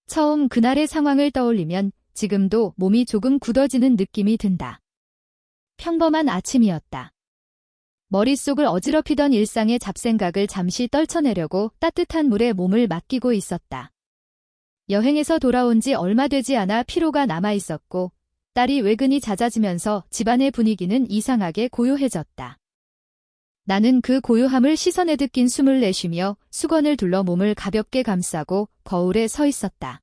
처음 그날의 상황을 떠올리면 지금도 몸이 조금 굳어지는 느낌이 든다. 평범한 아침이었다. 머릿속을 어지럽히던 일상의 잡생각을 잠시 떨쳐내려고 따뜻한 물에 몸을 맡기고 있었다. 여행에서 돌아온 지 얼마 되지 않아 피로가 남아있었고 딸이 외근이 잦아지면서 집안의 분위기는 이상하게 고요해졌다. 나는 그 고요함을 씻어내듯 긴 숨을 내쉬며 수건을 둘러 몸을 가볍게 감싸고 거울에 서 있었다.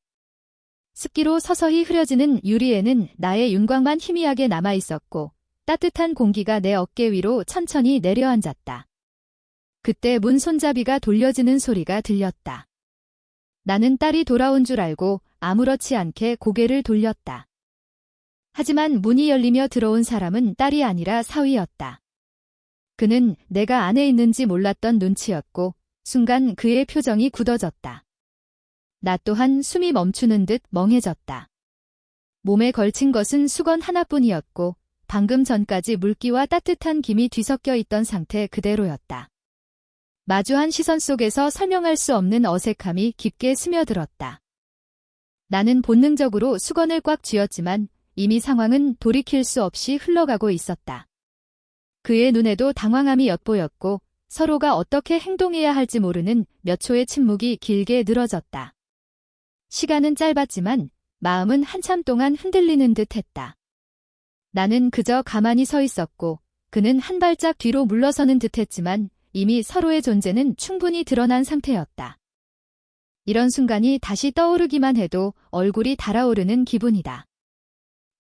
습기로 서서히 흐려지는 유리에는 나의 윤곽만 희미하게 남아있었고 따뜻한 공기가 내 어깨 위로 천천히 내려앉았다. 그때 문 손잡이가 돌려지는 소리가 들렸다. 나는 딸이 돌아온 줄 알고 아무렇지 않게 고개를 돌렸다. 하지만 문이 열리며 들어온 사람은 딸이 아니라 사위였다. 그는 내가 안에 있는지 몰랐던 눈치였고 순간 그의 표정이 굳어졌다. 나 또한 숨이 멈추는 듯 멍해졌다. 몸에 걸친 것은 수건 하나뿐이었고 방금 전까지 물기와 따뜻한 김이 뒤섞여 있던 상태 그대로였다. 마주한 시선 속에서 설명할 수 없는 어색함이 깊게 스며들었다. 나는 본능적으로 수건을 꽉 쥐었지만 이미 상황은 돌이킬 수 없이 흘러가고 있었다. 그의 눈에도 당황함이 엿보였고 서로가 어떻게 행동해야 할지 모르는 몇 초의 침묵이 길게 늘어졌다. 시간은 짧았지만 마음은 한참 동안 흔들리는 듯 했다. 나는 그저 가만히 서 있었고 그는 한 발짝 뒤로 물러서는 듯 했지만 이미 서로의 존재는 충분히 드러난 상태였다. 이런 순간이 다시 떠오르기만 해도 얼굴이 달아오르는 기분이다.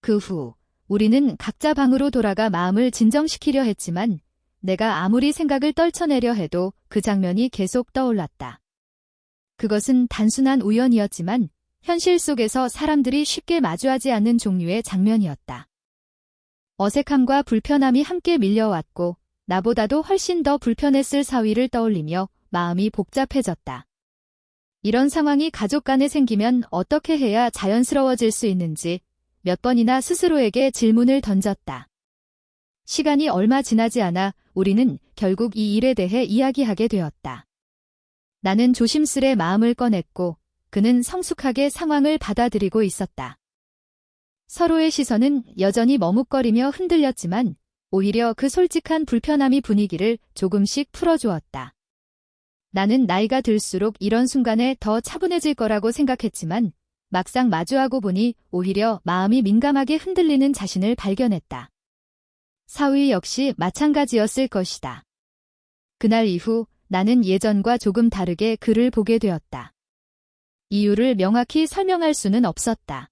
그 후 우리는 각자 방으로 돌아가 마음을 진정시키려 했지만 내가 아무리 생각을 떨쳐내려 해도 그 장면이 계속 떠올랐다. 그것은 단순한 우연이었지만 현실 속에서 사람들이 쉽게 마주하지 않는 종류의 장면이었다. 어색함과 불편함이 함께 밀려왔고 나보다도 훨씬 더 불편했을 사위를 떠올리며 마음이 복잡해졌다. 이런 상황이 가족 간에 생기면 어떻게 해야 자연스러워질 수 있는지 몇 번이나 스스로에게 질문을 던졌다. 시간이 얼마 지나지 않아 우리는 결국 이 일에 대해 이야기하게 되었다. 나는 조심스레 마음을 꺼냈고 그는 성숙하게 상황을 받아들이고 있었다. 서로의 시선은 여전히 머뭇거리며 흔들렸지만 오히려 그 솔직한 불편함이 분위기를 조금씩 풀어주었다. 나는 나이가 들수록 이런 순간에 더 차분해질 거라고 생각했지만 막상 마주하고 보니 오히려 마음이 민감하게 흔들리는 자신을 발견했다. 사위 역시 마찬가지였을 것이다. 그날 이후 나는 예전과 조금 다르게 그를 보게 되었다. 이유를 명확히 설명할 수는 없었다.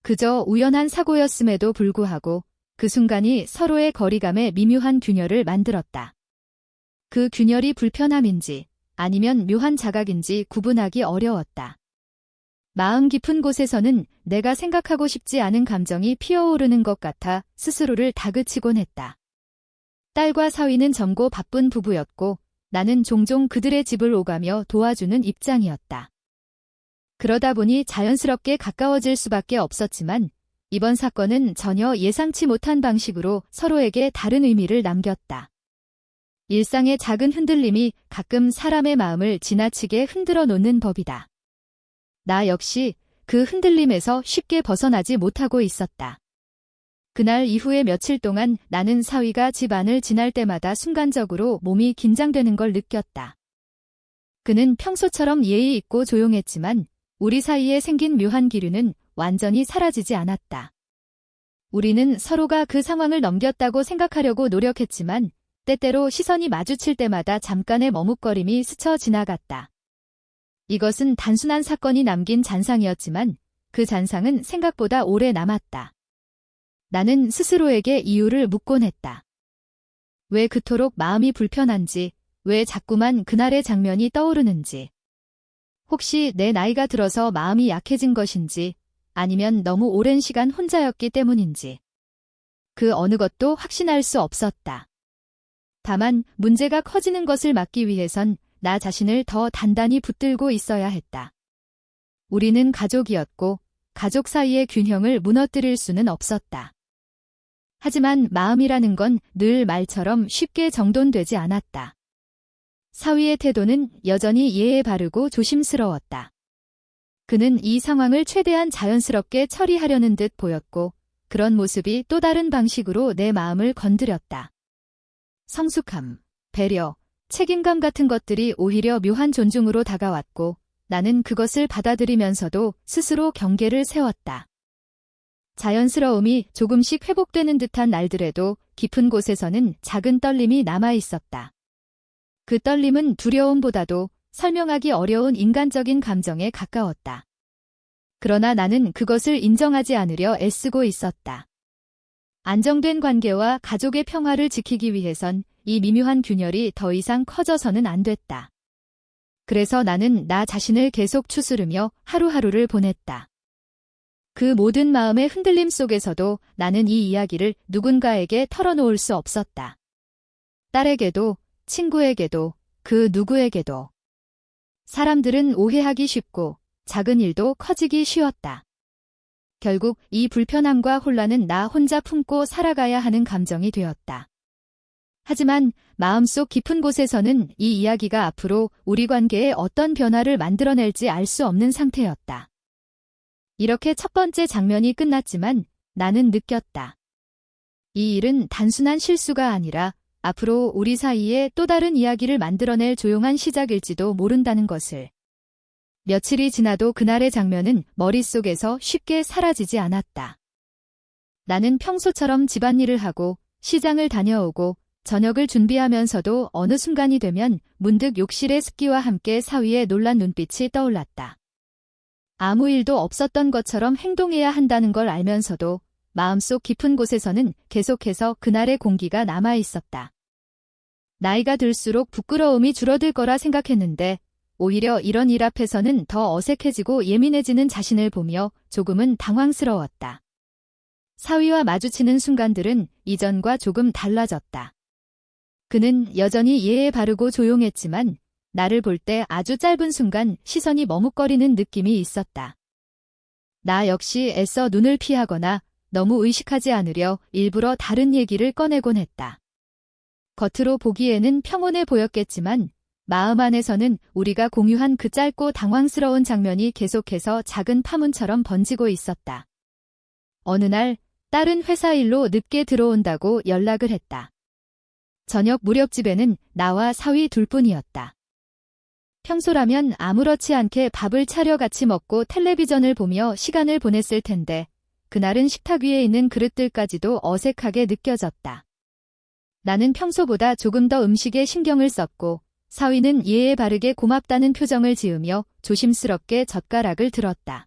그저 우연한 사고였음에도 불구하고 그 순간이 서로의 거리감에 미묘한 균열을 만들었다. 그 균열이 불편함인지 아니면 묘한 자각인지 구분하기 어려웠다. 마음 깊은 곳에서는 내가 생각하고 싶지 않은 감정이 피어오르는 것 같아 스스로를 다그치곤 했다. 딸과 사위는 젊고 바쁜 부부였고 나는 종종 그들의 집을 오가며 도와주는 입장이었다. 그러다 보니 자연스럽게 가까워질 수밖에 없었지만 이번 사건은 전혀 예상치 못한 방식으로 서로에게 다른 의미를 남겼다. 일상의 작은 흔들림이 가끔 사람의 마음을 지나치게 흔들어 놓는 법이다. 나 역시 그 흔들림에서 쉽게 벗어나지 못하고 있었다. 그날 이후에 며칠 동안 나는 사위가 집 안을 지날 때마다 순간적으로 몸이 긴장되는 걸 느꼈다. 그는 평소처럼 예의 있고 조용했지만 우리 사이에 생긴 묘한 기류는 완전히 사라지지 않았다. 우리는 서로가 그 상황을 넘겼다고 생각하려고 노력했지만 때때로 시선이 마주칠 때마다 잠깐의 머뭇거림이 스쳐 지나갔다. 이것은 단순한 사건이 남긴 잔상이었지만 그 잔상은 생각보다 오래 남았다. 나는 스스로에게 이유를 묻곤 했다. 왜 그토록 마음이 불편한지, 왜 자꾸만 그날의 장면이 떠오르는지. 혹시 내 나이가 들어서 마음이 약해진 것인지, 아니면 너무 오랜 시간 혼자였기 때문인지. 그 어느 것도 확신할 수 없었다. 다만 문제가 커지는 것을 막기 위해선 나 자신을 더 단단히 붙들고 있어야 했다. 우리는 가족이었고 가족 사이의 균형을 무너뜨릴 수는 없었다. 하지만 마음이라는 건 늘 말처럼 쉽게 정돈되지 않았다. 사위의 태도는 여전히 예에 바르고 조심스러웠다. 그는 이 상황을 최대한 자연스럽게 처리하려는 듯 보였고 그런 모습이 또 다른 방식으로 내 마음을 건드렸다. 성숙함, 배려, 책임감 같은 것들이 오히려 묘한 존중으로 다가왔고 나는 그것을 받아들이면서도 스스로 경계를 세웠다. 자연스러움이 조금씩 회복되는 듯한 날들에도 깊은 곳에서는 작은 떨림이 남아 있었다. 그 떨림은 두려움보다도 설명하기 어려운 인간적인 감정에 가까웠다. 그러나 나는 그것을 인정하지 않으려 애쓰고 있었다. 안정된 관계와 가족의 평화를 지키기 위해선 이 미묘한 균열이 더 이상 커져서는 안 됐다. 그래서 나는 나 자신을 계속 추스르며 하루하루를 보냈다. 그 모든 마음의 흔들림 속에서도 나는 이 이야기를 누군가에게 털어놓을 수 없었다. 딸에게도, 친구에게도, 그 누구에게도. 사람들은 오해하기 쉽고 작은 일도 커지기 쉬웠다. 결국 이 불편함과 혼란은 나 혼자 품고 살아가야 하는 감정이 되었다. 하지만 마음속 깊은 곳에서는 이 이야기가 앞으로 우리 관계에 어떤 변화를 만들어낼지 알 수 없는 상태였다. 이렇게 첫 번째 장면이 끝났지만 나는 느꼈다. 이 일은 단순한 실수가 아니라 앞으로 우리 사이에 또 다른 이야기를 만들어낼 조용한 시작일지도 모른다는 것을. 며칠이 지나도 그날의 장면은 머릿속에서 쉽게 사라지지 않았다. 나는 평소처럼 집안일을 하고 시장을 다녀오고 저녁을 준비하면서도 어느 순간이 되면 문득 욕실의 습기와 함께 사위의 놀란 눈빛이 떠올랐다. 아무 일도 없었던 것처럼 행동해야 한다는 걸 알면서도 마음속 깊은 곳에서는 계속해서 그날의 공기가 남아 있었다. 나이가 들수록 부끄러움이 줄어들 거라 생각했는데 오히려 이런 일 앞에서는 더 어색해지고 예민해지는 자신을 보며 조금은 당황스러웠다. 사위와 마주치는 순간들은 이전과 조금 달라졌다. 그는 여전히 예에 바르고 조용했지만 나를 볼 때 아주 짧은 순간 시선이 머뭇거리는 느낌이 있었다. 나 역시 애써 눈을 피하거나 너무 의식하지 않으려 일부러 다른 얘기를 꺼내곤 했다. 겉으로 보기에는 평온해 보였겠지만 마음 안에서는 우리가 공유한 그 짧고 당황스러운 장면이 계속해서 작은 파문처럼 번지고 있었다. 어느 날 딸은 회사 일로 늦게 들어온다고 연락을 했다. 저녁 무렵 집에는 나와 사위 둘뿐이었다. 평소라면 아무렇지 않게 밥을 차려 같이 먹고 텔레비전을 보며 시간을 보냈을 텐데 그날은 식탁 위에 있는 그릇들까지도 어색하게 느껴졌다. 나는 평소보다 조금 더 음식에 신경을 썼고 사위는 예에 바르게 고맙다는 표정을 지으며 조심스럽게 젓가락을 들었다.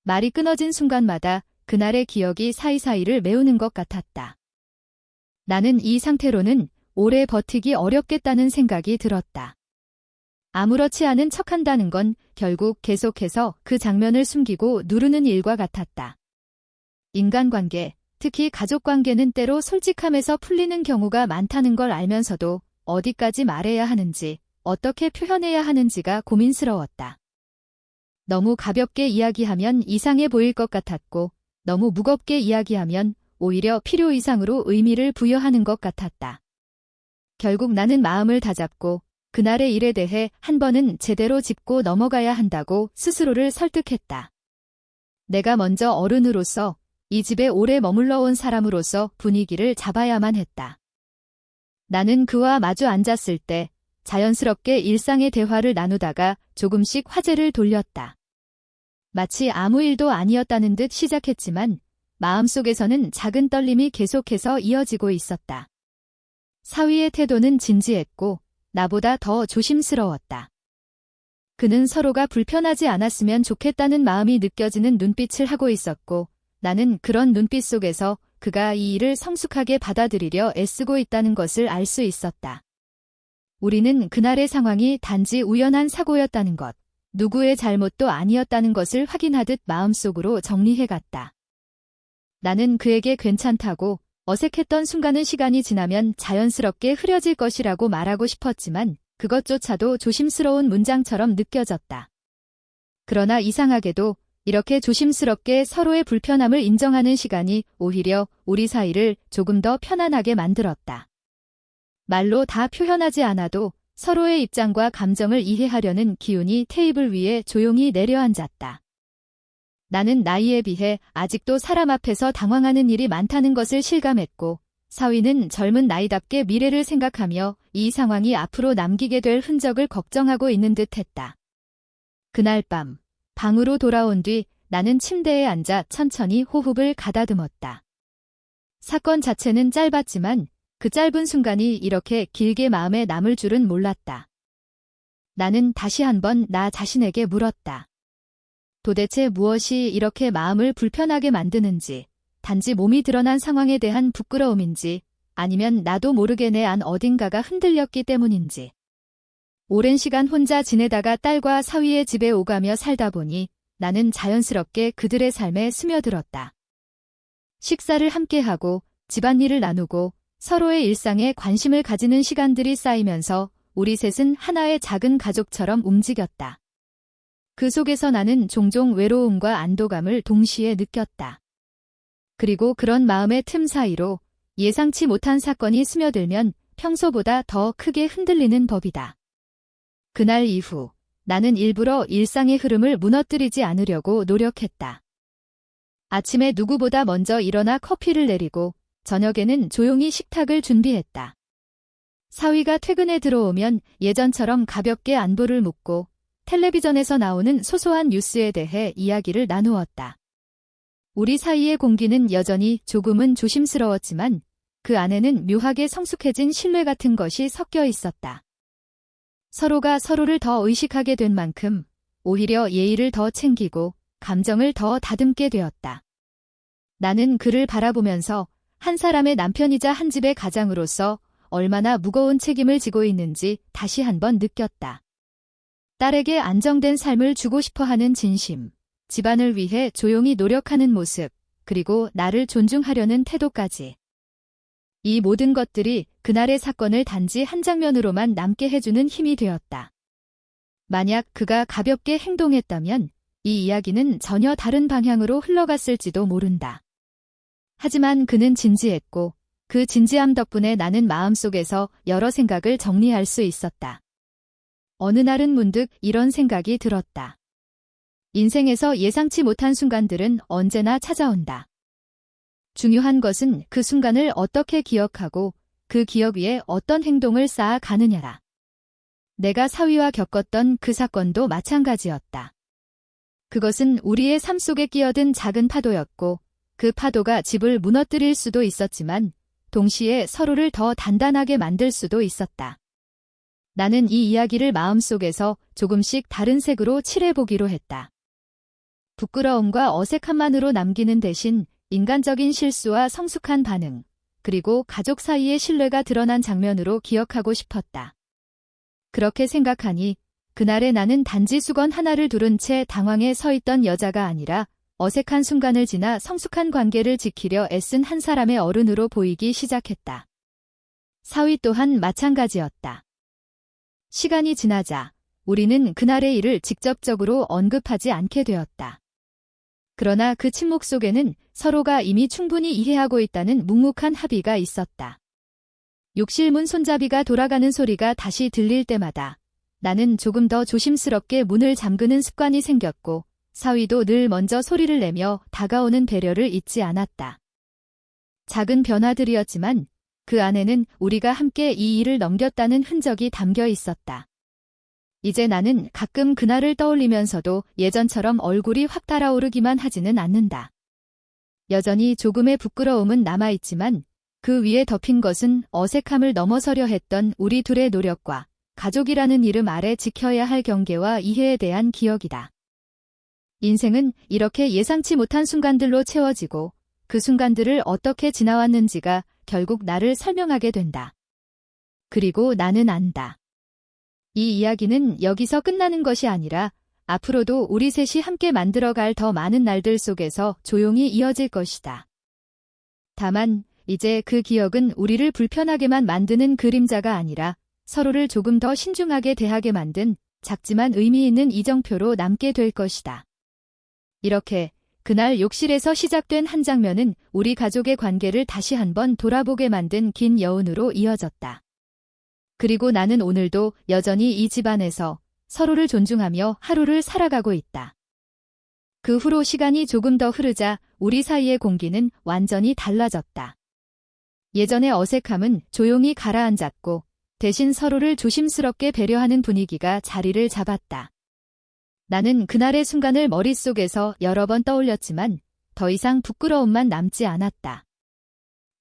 말이 끊어진 순간마다 그날의 기억이 사이사이를 메우는 것 같았다. 나는 이 상태로는 오래 버티기 어렵겠다는 생각이 들었다. 아무렇지 않은 척한다는 건 결국 계속해서 그 장면을 숨기고 누르는 일과 같았다. 인간관계, 특히 가족관계는 때로 솔직함에서 풀리는 경우가 많다는 걸 알면서도 어디까지 말해야 하는지, 어떻게 표현해야 하는지가 고민스러웠다. 너무 가볍게 이야기하면 이상해 보일 것 같았고, 너무 무겁게 이야기하면 오히려 필요 이상으로 의미를 부여하는 것 같았다. 결국 나는 마음을 다잡고 그날의 일에 대해 한 번은 제대로 짚고 넘어가야 한다고 스스로를 설득했다. 내가 먼저 어른으로서 이 집에 오래 머물러 온 사람으로서 분위기를 잡아야만 했다. 나는 그와 마주 앉았을 때 자연스럽게 일상의 대화를 나누다가 조금씩 화제를 돌렸다. 마치 아무 일도 아니었다는 듯 시작했지만 마음속에서는 작은 떨림이 계속해서 이어지고 있었다. 사위의 태도는 진지했고 나보다 더 조심스러웠다. 그는 서로가 불편하지 않았으면 좋겠다는 마음이 느껴지는 눈빛을 하고 있었고 나는 그런 눈빛 속에서 그가 이 일을 성숙하게 받아들이려 애쓰고 있다는 것을 알 수 있었다. 우리는 그날의 상황이 단지 우연한 사고였다는 것, 누구의 잘못도 아니었다는 것을 확인하듯 마음속으로 정리해갔다. 나는 그에게 괜찮다고 어색했던 순간은 시간이 지나면 자연스럽게 흐려질 것이라고 말하고 싶었지만 그것조차도 조심스러운 문장처럼 느껴졌다. 그러나 이상하게도 이렇게 조심스럽게 서로의 불편함을 인정하는 시간이 오히려 우리 사이를 조금 더 편안하게 만들었다. 말로 다 표현하지 않아도 서로의 입장과 감정을 이해하려는 기운이 테이블 위에 조용히 내려앉았다. 나는 나이에 비해 아직도 사람 앞에서 당황하는 일이 많다는 것을 실감했고, 사위는 젊은 나이답게 미래를 생각하며 이 상황이 앞으로 남기게 될 흔적을 걱정하고 있는 듯했다. 그날 밤, 방으로 돌아온 뒤 나는 침대에 앉아 천천히 호흡을 가다듬었다. 사건 자체는 짧았지만 그 짧은 순간이 이렇게 길게 마음에 남을 줄은 몰랐다. 나는 다시 한번 나 자신에게 물었다. 도대체 무엇이 이렇게 마음을 불편하게 만드는지, 단지 몸이 드러난 상황에 대한 부끄러움인지, 아니면 나도 모르게 내 안 어딘가가 흔들렸기 때문인지. 오랜 시간 혼자 지내다가 딸과 사위의 집에 오가며 살다 보니 나는 자연스럽게 그들의 삶에 스며들었다. 식사를 함께하고 집안일을 나누고 서로의 일상에 관심을 가지는 시간들이 쌓이면서 우리 셋은 하나의 작은 가족처럼 움직였다. 그 속에서 나는 종종 외로움과 안도감을 동시에 느꼈다. 그리고 그런 마음의 틈 사이로 예상치 못한 사건이 스며들면 평소보다 더 크게 흔들리는 법이다. 그날 이후 나는 일부러 일상의 흐름을 무너뜨리지 않으려고 노력했다. 아침에 누구보다 먼저 일어나 커피를 내리고 저녁에는 조용히 식탁을 준비했다. 사위가 퇴근에 들어오면 예전처럼 가볍게 안부를 묻고 텔레비전에서 나오는 소소한 뉴스에 대해 이야기를 나누었다. 우리 사이의 공기는 여전히 조금은 조심스러웠지만 그 안에는 묘하게 성숙해진 신뢰 같은 것이 섞여 있었다. 서로가 서로를 더 의식하게 된 만큼 오히려 예의를 더 챙기고 감정을 더 다듬게 되었다. 나는 그를 바라보면서 한 사람의 남편이자 한 집의 가장으로서 얼마나 무거운 책임을 지고 있는지 다시 한번 느꼈다. 딸에게 안정된 삶을 주고 싶어 하는 진심, 집안을 위해 조용히 노력하는 모습, 그리고 나를 존중하려는 태도까지. 이 모든 것들이 그날의 사건을 단지 한 장면으로만 남게 해주는 힘이 되었다. 만약 그가 가볍게 행동했다면 이 이야기는 전혀 다른 방향으로 흘러갔을지도 모른다. 하지만 그는 진지했고 그 진지함 덕분에 나는 마음속에서 여러 생각을 정리할 수 있었다. 어느 날은 문득 이런 생각이 들었다. 인생에서 예상치 못한 순간들은 언제나 찾아온다. 중요한 것은 그 순간을 어떻게 기억하고 그 기억 위에 어떤 행동을 쌓아가느냐라. 내가 사위와 겪었던 그 사건도 마찬가지였다. 그것은 우리의 삶 속에 끼어든 작은 파도였고 그 파도가 집을 무너뜨릴 수도 있었지만 동시에 서로를 더 단단하게 만들 수도 있었다. 나는 이 이야기를 마음속에서 조금씩 다른 색으로 칠해보기로 했다. 부끄러움과 어색함만으로 남기는 대신 인간적인 실수와 성숙한 반응, 그리고 가족 사이의 신뢰가 드러난 장면으로 기억하고 싶었다. 그렇게 생각하니 그날의 나는 단지 수건 하나를 두른 채 당황해 서 있던 여자가 아니라 어색한 순간을 지나 성숙한 관계를 지키려 애쓴 한 사람의 어른으로 보이기 시작했다. 사위 또한 마찬가지였다. 시간이 지나자 우리는 그날의 일을 직접적으로 언급하지 않게 되었다. 그러나 그 침묵 속에는 서로가 이미 충분히 이해하고 있다는 묵묵한 합의가 있었다. 욕실 문 손잡이가 돌아가는 소리가 다시 들릴 때마다 나는 조금 더 조심스럽게 문을 잠그는 습관이 생겼고 사위도 늘 먼저 소리를 내며 다가오는 배려를 잊지 않았다. 작은 변화들이었지만 그 안에는 우리가 함께 이 일을 넘겼다는 흔적이 담겨 있었다. 이제 나는 가끔 그날을 떠올리면서도 예전처럼 얼굴이 확 달아오르기만 하지는 않는다. 여전히 조금의 부끄러움은 남아있지만 그 위에 덮인 것은 어색함을 넘어서려 했던 우리 둘의 노력과 가족이라는 이름 아래 지켜야 할 경계와 이해에 대한 기억이다. 인생은 이렇게 예상치 못한 순간들로 채워지고 그 순간들을 어떻게 지나왔는지가 결국 나를 설명하게 된다. 그리고 나는 안다. 이 이야기는 여기서 끝나는 것이 아니라 앞으로도 우리 셋이 함께 만들어갈 더 많은 날들 속에서 조용히 이어질 것이다. 다만 이제 그 기억은 우리를 불편하게만 만드는 그림자가 아니라 서로를 조금 더 신중하게 대하게 만든 작지만 의미 있는 이정표로 남게 될 것이다. 이렇게 그날 욕실에서 시작된 한 장면은 우리 가족의 관계를 다시 한번 돌아보게 만든 긴 여운으로 이어졌다. 그리고 나는 오늘도 여전히 이 집안에서 서로를 존중하며 하루를 살아가고 있다. 그 후로 시간이 조금 더 흐르자 우리 사이의 공기는 완전히 달라졌다. 예전의 어색함은 조용히 가라앉았고 대신 서로를 조심스럽게 배려하는 분위기가 자리를 잡았다. 나는 그날의 순간을 머릿속에서 여러 번 떠올렸지만 더 이상 부끄러움만 남지 않았다.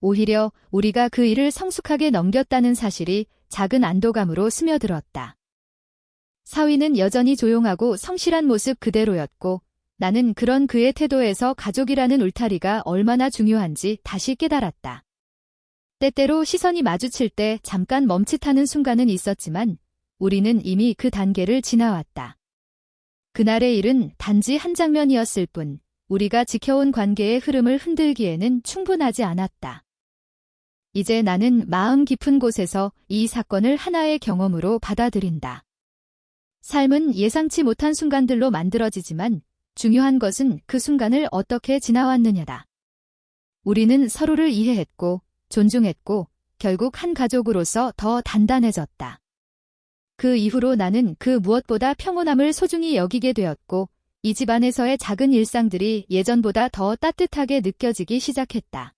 오히려 우리가 그 일을 성숙하게 넘겼다는 사실이 작은 안도감으로 스며들었다. 사위는 여전히 조용하고 성실한 모습 그대로였고 나는 그런 그의 태도에서 가족이라는 울타리가 얼마나 중요한지 다시 깨달았다. 때때로 시선이 마주칠 때 잠깐 멈칫하는 순간은 있었지만 우리는 이미 그 단계를 지나왔다. 그날의 일은 단지 한 장면이었을 뿐 우리가 지켜온 관계의 흐름을 흔들기에는 충분하지 않았다. 이제 나는 마음 깊은 곳에서 이 사건을 하나의 경험으로 받아들인다. 삶은 예상치 못한 순간들로 만들어지지만 중요한 것은 그 순간을 어떻게 지나왔느냐다. 우리는 서로를 이해했고 존중했고 결국 한 가족으로서 더 단단해졌다. 그 이후로 나는 그 무엇보다 평온함을 소중히 여기게 되었고 이 집안에서의 작은 일상들이 예전보다 더 따뜻하게 느껴지기 시작했다.